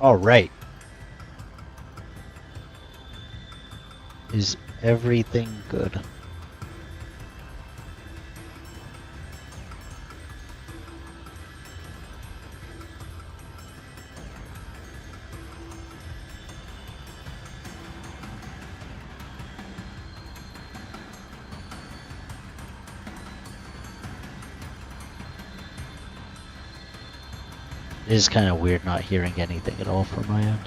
All right. Is everything good? It is kind of weird not hearing anything at all from my end.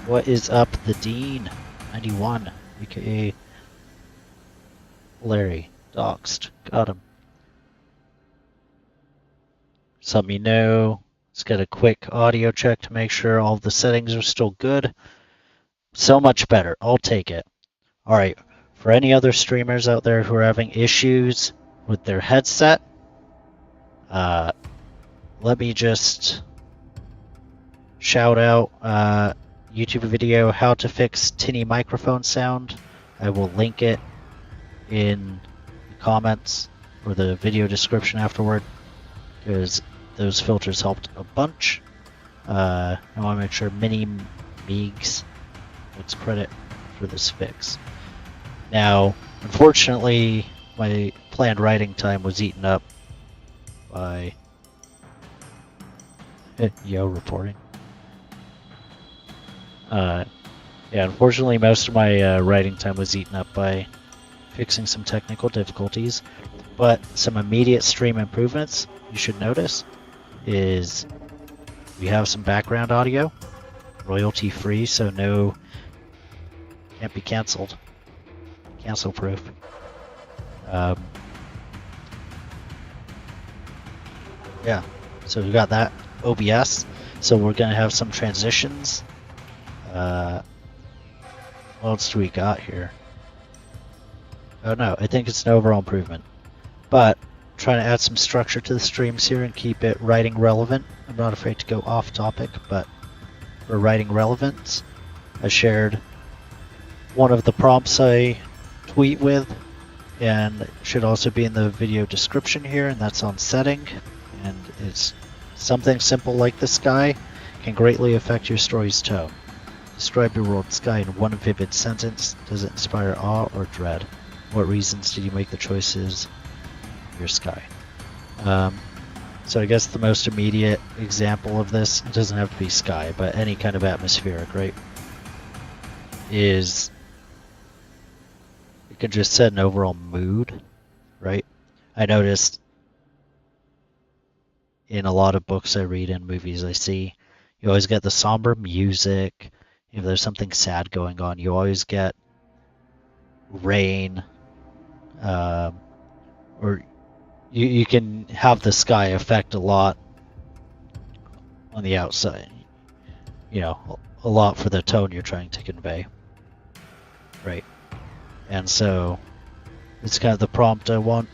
What is up, the Dean? 91, aka Larry. Doxed. Got him. Just let me know. Let's get a quick audio check to make sure all the settings are still good. So much better. I'll take it. Alright, for any other streamers out there who are having issues with their headset, let me just shout out YouTube video how to fix tinny microphone sound. I will link it in the comments or the video description afterward, because those filters helped a bunch. I want to make sure Mini Meegs gets credit for this fix. Now, unfortunately, my planned writing time was eaten up by Yo reporting. Yeah, unfortunately, most of my writing time was eaten up by fixing some technical difficulties, but some immediate stream improvements you should notice is we have some background audio, royalty free, so no, can't be canceled, cancel proof. Yeah, so we got that OBS, so we're gonna have some transitions. What else do we got here? Oh no, I think it's an overall improvement. But trying to add some structure to the streams here and keep it writing relevant. I'm not afraid to go off topic, but for writing relevance, I shared one of the prompts I tweet with, and it should also be in the video description here, and that's on setting. And it's something simple like the sky can greatly affect your story's tone. Describe your world sky in one vivid sentence. Does it inspire awe or dread? What reasons did you make the choices of your sky? So I guess the most immediate example of this, it doesn't have to be sky, but any kind of atmospheric, right? Is you can just set an overall mood, right? I noticed in a lot of books I read and movies I see, you always get the somber music. If there's something sad going on, you always get rain, or you can have the sky affect a lot on the outside. You know, a lot for the tone you're trying to convey, right? And so it's kind of the prompt I want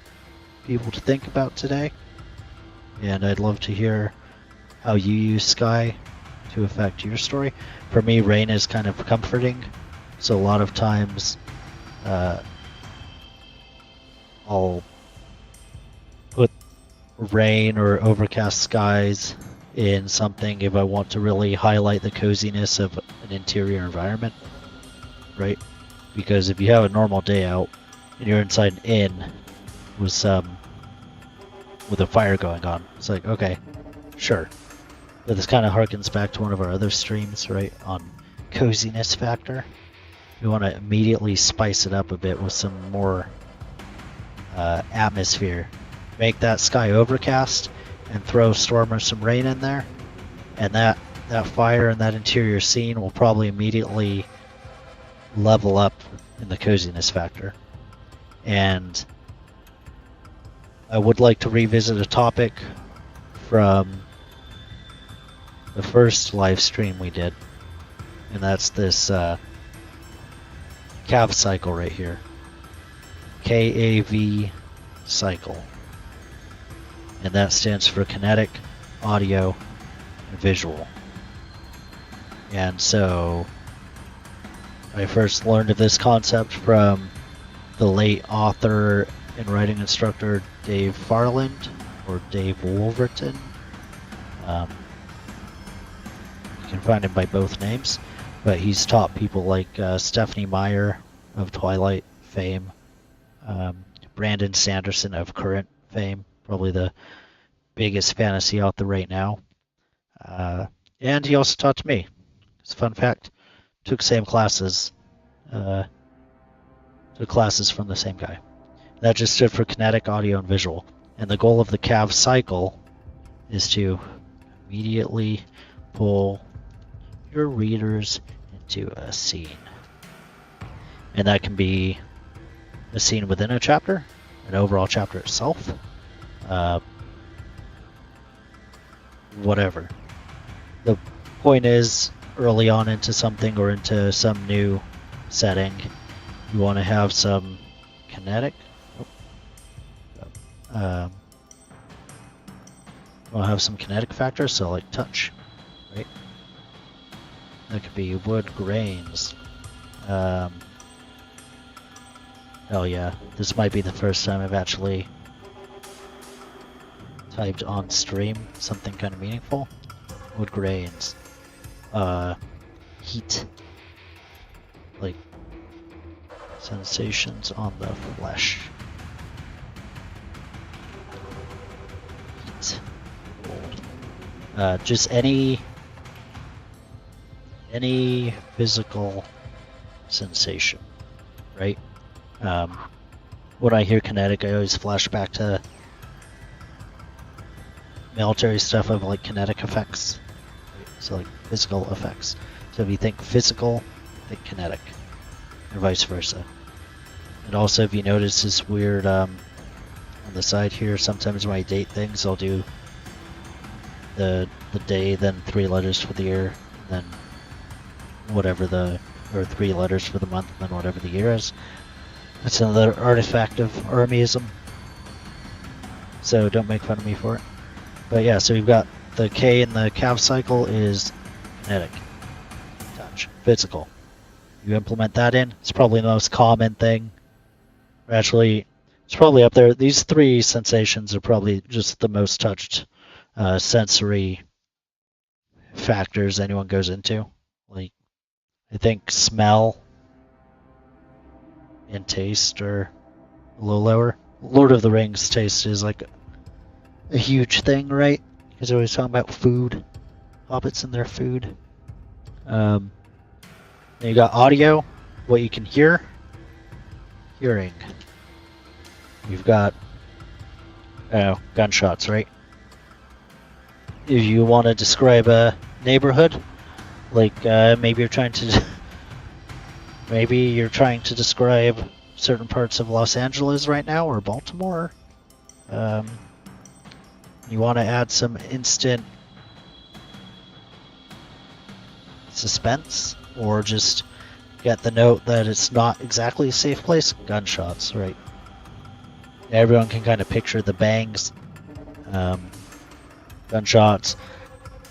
people to think about today. And I'd love to hear how you use sky to affect your story. For me, rain is kind of comforting, so a lot of times I'll put rain or overcast skies in something if I want to really highlight the coziness of an interior environment, right? Because if you have a normal day out and you're inside an inn with a fire going on, it's like, okay, sure. But this kind of harkens back to one of our other streams, right, on coziness factor. We want to immediately spice it up a bit with some more atmosphere. Make that sky overcast and throw a storm or some rain in there, and that fire and that interior scene will probably immediately level up in the coziness factor. And I would like to revisit a topic from the first live stream we did, and that's this KAV cycle right here. KAV cycle. And that stands for kinetic, audio, and visual. And so I first learned of this concept from the late author and writing instructor Dave Farland, or Dave Wolverton. You can find him by both names, but he's taught people like Stephanie Meyer of Twilight fame, Brandon Sanderson of Current fame, probably the biggest fantasy author right now. And he also taught to me. It's a fun fact. Took same classes. Took classes from the same guy. That just stood for kinetic, audio, and visual. And the goal of the KAV cycle is to immediately pull your readers into a scene. And that can be a scene within a chapter, an overall chapter itself, whatever. The point is, early on into something or into some new setting, you want to have some kinetic. You want to have some kinetic factors, so like touch, right? That could be wood grains. Hell yeah, this might be the first time I've actually typed on stream something kind of meaningful. Wood grains. Heat. Like sensations on the flesh. Heat. Cold. Just any physical sensation, right? When I hear kinetic, I always flash back to military stuff of like kinetic effects. Right? So like physical effects. So if you think physical, think kinetic, and vice versa. And also, if you notice this weird on the side here, sometimes when I date things, I'll do the day, then 3 letters for the year, then whatever or 3 letters for the month, then whatever the year is. That's another artifact of Armyism. So don't make fun of me for it. But yeah, so you've got the K in the KAV cycle is kinetic, touch, physical. You implement that in, it's probably the most common thing. Actually, it's probably up there. These 3 sensations are probably just the most touched sensory factors anyone goes into. Like, I think smell and taste are a little lower. Lord of the Rings taste is like a huge thing, right? Because they're always talking about food, hobbits and their food. Then you got audio, what you can hear, hearing. You've got gunshots, right? If you want to describe a neighborhood, like maybe you're trying to describe certain parts of Los Angeles right now or Baltimore. You want to add some instant suspense, or just get the note that it's not exactly a safe place. Gunshots, right? Everyone can kind of picture the bangs, gunshots,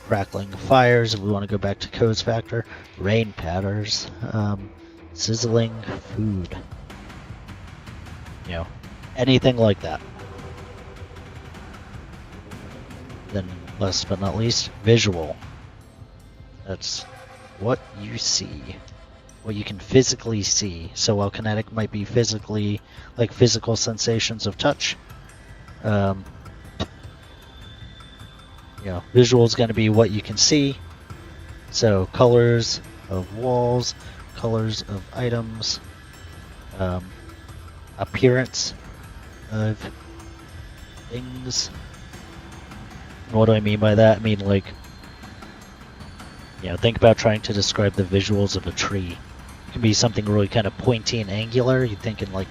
crackling fires. If we want to go back to Code's factor, rain patters, sizzling food. You know, anything like that. Then, last but not least, visual. That's what you see, what you can physically see. So while kinetic might be physically, like physical sensations of touch, visual is going to be what you can see. So colors of walls, colors of items, appearance of things. And what do I mean by that? I mean, like, think about trying to describe the visuals of a tree. It can be something really kind of pointy and angular. You're thinking like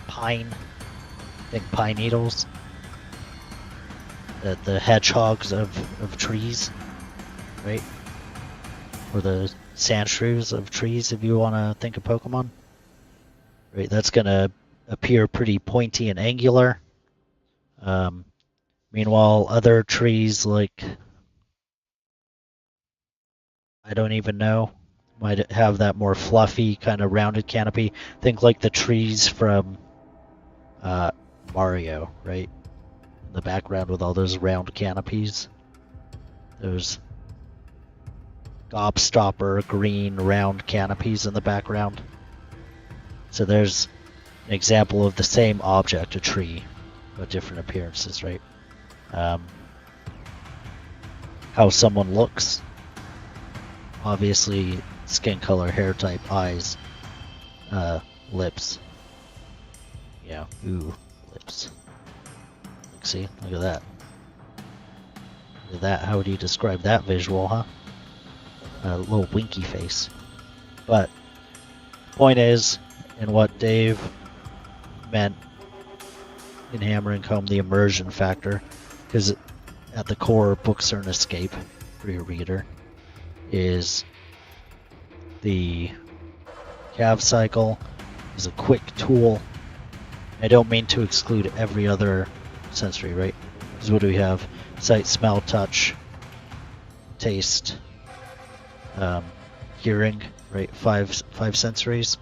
pine. Think pine needles. The hedgehogs of trees, right? Or the sand shrews of trees, if you want to think of Pokemon. Right, that's going to appear pretty pointy and angular. Meanwhile, other trees, like, I don't even know, might have that more fluffy, kind of rounded canopy. Think like the trees from Mario, right? in the background with all those round canopies. Those gobstopper green round canopies in the background. So there's an example of the same object, a tree, but different appearances, right? How someone looks. Obviously, skin color, hair type, eyes, lips. Yeah, ooh, lips. See, look at that. Look at that. How would you describe that visual, huh? A little winky face. But point is, and what Dave meant in hammering home the immersion factor, because at the core, books are an escape for your reader, is the KAV cycle is a quick tool. I don't mean to exclude every other sensory, right? Because what do we have? Sight, smell, touch, taste, hearing, right? Five sensories.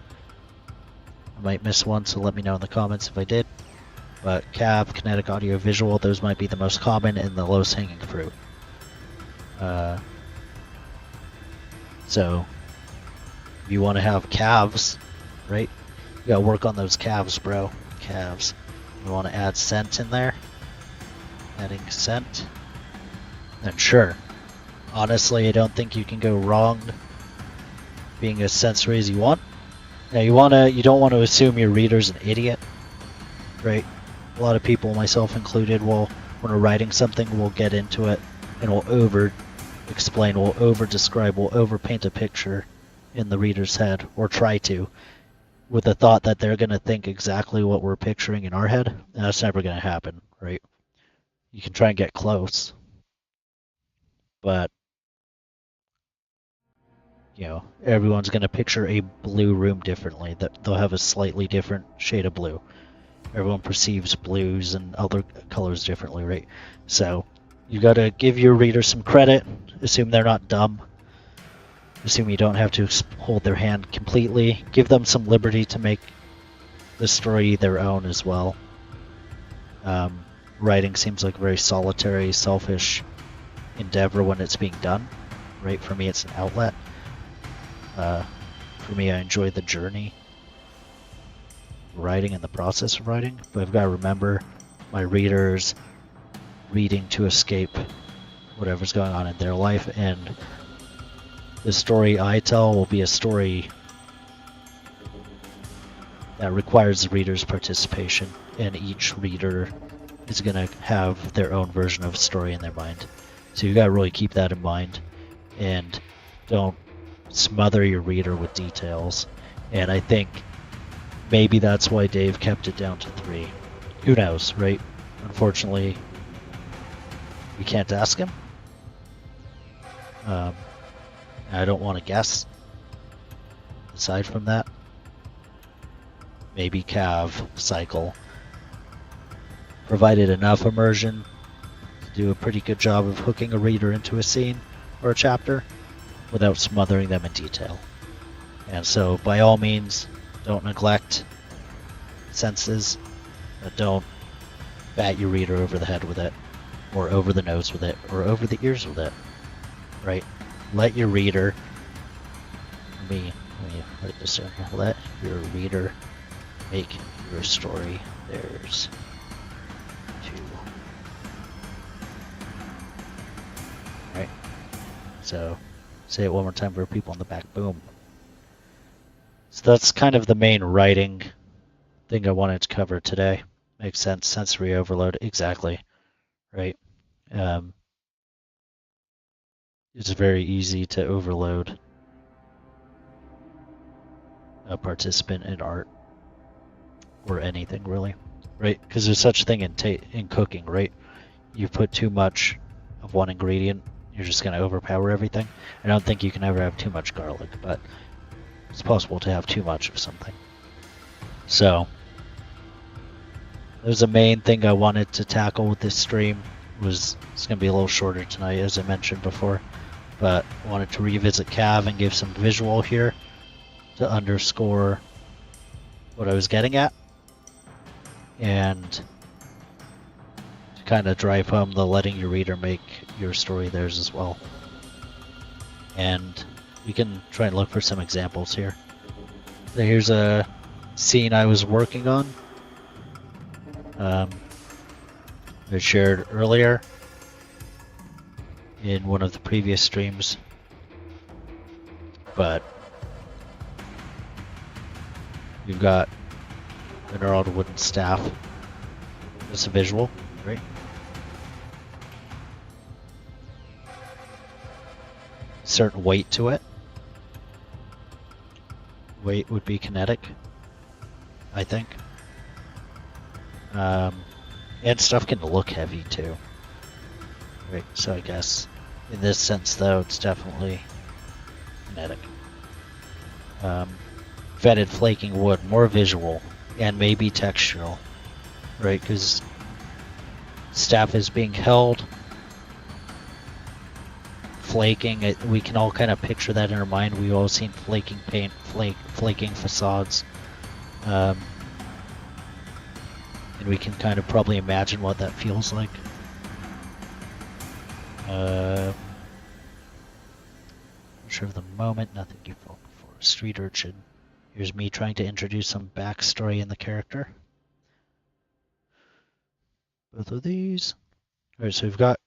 I might miss one, so let me know in the comments if I did. But KAV, kinetic, audio, visual, those might be the most common and the lowest hanging fruit. So, if you want to have calves, right? You gotta work on those calves, bro. Calves. You want to add scent in there? Adding scent? Then sure. Honestly, I don't think you can go wrong being as sensory as you want. Now you don't want to assume your reader's an idiot, right? A lot of people, myself included, when we're writing something, we'll get into it and we'll over-explain, we'll over-describe, we'll over-paint a picture in the reader's head, or try to, with the thought that they're going to think exactly what we're picturing in our head, and that's never going to happen, right? You can try and get close, but, everyone's going to picture a blue room differently, that they'll have a slightly different shade of blue. Everyone perceives blues and other colors differently, right? So you got to give your reader some credit, assume they're not dumb, assume you don't have to hold their hand completely, give them some liberty to make the story their own as well. Writing seems like a very solitary, selfish endeavor when it's being done, right? For me, it's an outlet. For me, I enjoy the journey, writing and the process of writing, but I've got to remember my readers reading to escape whatever's going on in their life, and the story I tell will be a story that requires the reader's participation, and each reader is going to have their own version of a story in their mind. So you got to really keep that in mind, and don't smother your reader with details. And I think maybe that's why Dave kept it down to 3. Who knows, right? Unfortunately, we can't ask him. I don't want to guess. Aside from that, maybe KAV cycle provided enough immersion to do a pretty good job of hooking a reader into a scene or a chapter without smothering them in detail. And so, by all means, don't neglect senses, but don't bat your reader over the head with it, or over the nose with it, or over the ears with it, right? Let your reader, let me write this down here, let your reader make your story theirs too. Right? So, say it one more time for people in the back, boom. So that's kind of the main writing thing I wanted to cover today. Makes sense, sensory overload, exactly, right? It's very easy to overload a participant in art, or anything really, right? Because there's such a thing in cooking, right? You put too much of one ingredient, you're just going to overpower everything. I don't think you can ever have too much garlic, but it's possible to have too much of something. So there's a main thing I wanted to tackle with this stream. It's going to be a little shorter tonight, as I mentioned before, but I wanted to revisit KAV and give some visual here to underscore what I was getting at, and to kind of drive home the letting your reader make your story theirs as well. And we can try and look for some examples here. So here's a scene I was working on. I shared earlier in one of the previous streams, but you've got a gnarled wooden staff. It's a visual, right? Certain weight to it. Weight would be kinetic, I think. And stuff can look heavy too. Right, so I guess in this sense though, it's definitely kinetic. Vetted flaking wood, more visual, and maybe textural, right? Because staff is being held, flaking. We can all kind of picture that in our mind. We've all seen flaking paint, flaking facades, and we can kind of probably imagine what that feels like. Sure of the moment, nothing you felt before. Street urchin. Here's me trying to introduce some backstory in the character. Both of these. Alright, so we've got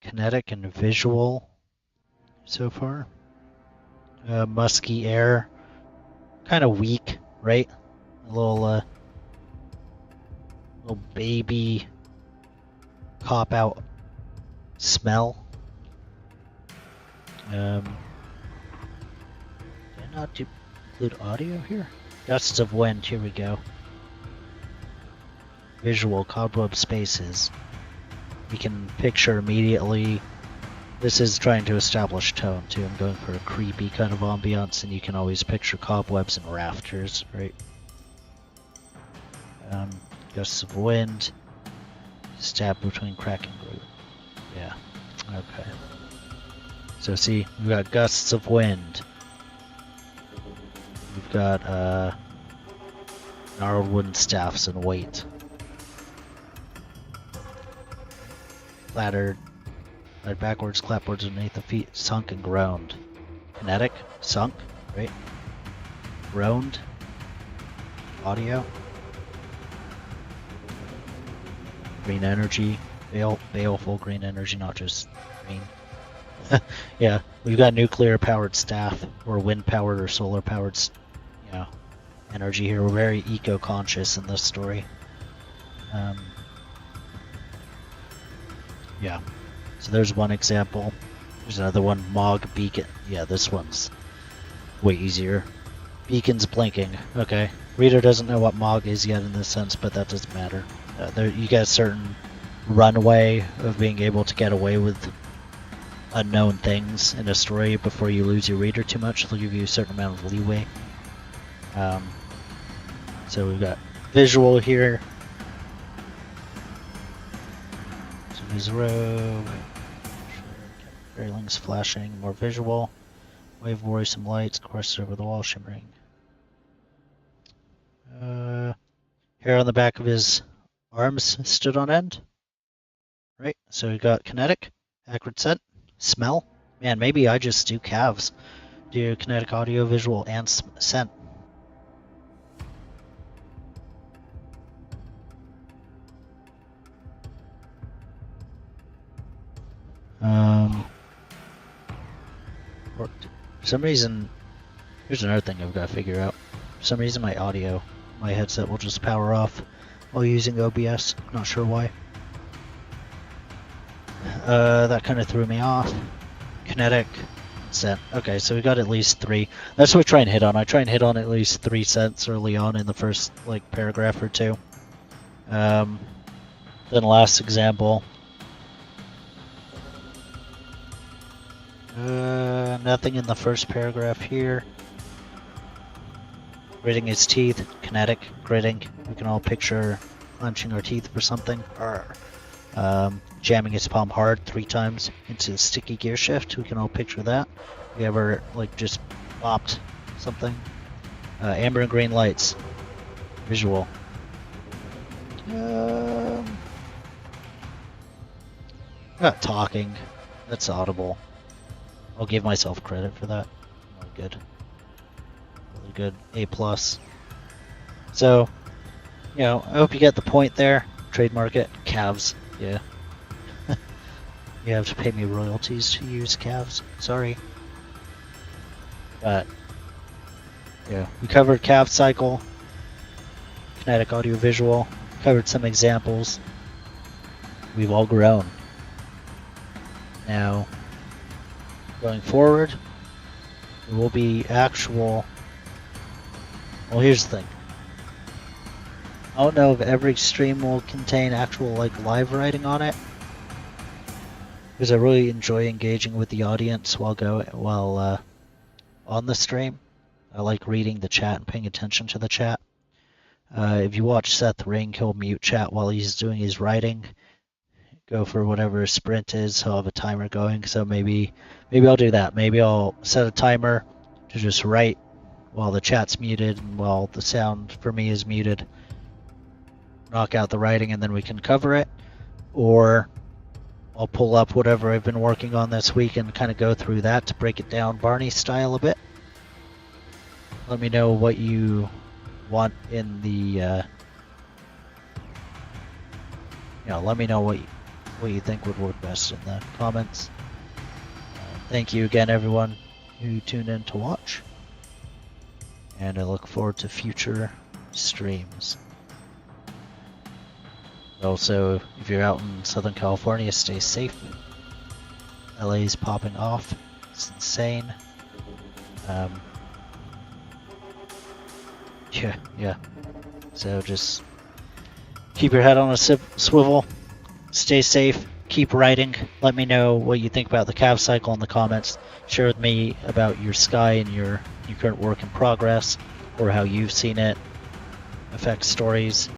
kinetic and visual so far. Musky air. Kind of weak, right? A little baby cop-out smell. Did I not include audio here? Gusts of wind, here we go. Visual, cobweb spaces. We can picture immediately. This is trying to establish tone too. I'm going for a creepy kind of ambiance, and you can always picture cobwebs and rafters, right? Gusts of wind. Stab between crack and groove. Yeah, okay. So see, we've got gusts of wind. We've got gnarled wooden staffs and weight. Laddered, led backwards, clapboards underneath the feet, sunk and groaned. Kinetic, sunk, right? Groaned. Audio. Green energy, baleful green energy, not just green. Yeah, we've got nuclear-powered staff, or wind-powered or solar-powered, energy here. We're very eco-conscious in this story. Yeah, so there's one example. There's another one, Mog Beacon. Yeah, this one's way easier. Beacon's blinking. Okay, reader doesn't know what Mog is yet in this sense, but that doesn't matter. You get a certain runway of being able to get away with unknown things in a story before you lose your reader too much. They'll give you a certain amount of leeway. So we've got visual here. So his rogue. Railings flashing, more visual. Wave worrisome lights coursed over the wall, shimmering. Hair on the back of his arms stood on end. Right, so we got kinetic, acrid scent, smell. Man, maybe I just do KAVs. Do kinetic, audio, visual, and scent. For some reason, here's another thing I've got to figure out. For some reason my headset will just power off while using OBS. Not sure why. That kind of threw me off. Kinetic, scent. Okay, so we got at least 3. That's what we try and hit on. I try and hit on at least 3 scents early on in the first paragraph or 2. Then last example. Nothing in the first paragraph here. Gritting his teeth, kinetic, gritting. We can all picture clenching our teeth for something. Jamming his palm hard 3 times into the sticky gear shift. We can all picture that. We ever just bopped something. Amber and green lights. Visual. Not talking. That's audible. I'll give myself credit for that. Really good. Really good. A plus. So, you know, I hope you get the point there. Trademark it. Calves. Yeah. You have to pay me royalties to use calves. Sorry. But, yeah, we covered calf cycle, kinetic audio visual, covered some examples. We've all grown. Now, going forward, there will be actual. Well, here's the thing. I don't know if every stream will contain actual like live writing on it, because I really enjoy engaging with the audience while on the stream. I like reading the chat and paying attention to the chat. If you watch Seth Ring, he'll mute chat while he's doing his writing. Go for whatever his sprint is. He'll have a timer going, so maybe I'll do that. Maybe I'll set a timer to just write while the chat's muted and while the sound for me is muted. Knock out the writing and then we can cover it. Or I'll pull up whatever I've been working on this week and kind of go through that to break it down Barney style a bit. Let me know what you want in the let me know what you think would work best in the comments. Thank you again, everyone who tuned in to watch, and I look forward to future streams. Also, if you're out in Southern California, stay safe. LA's popping off. It's insane. Yeah. So just keep your head on a swivel. Stay safe. Keep writing. Let me know what you think about the KAV cycle in the comments. Share with me about your Sky and your current work in progress, or how you've seen it affect stories.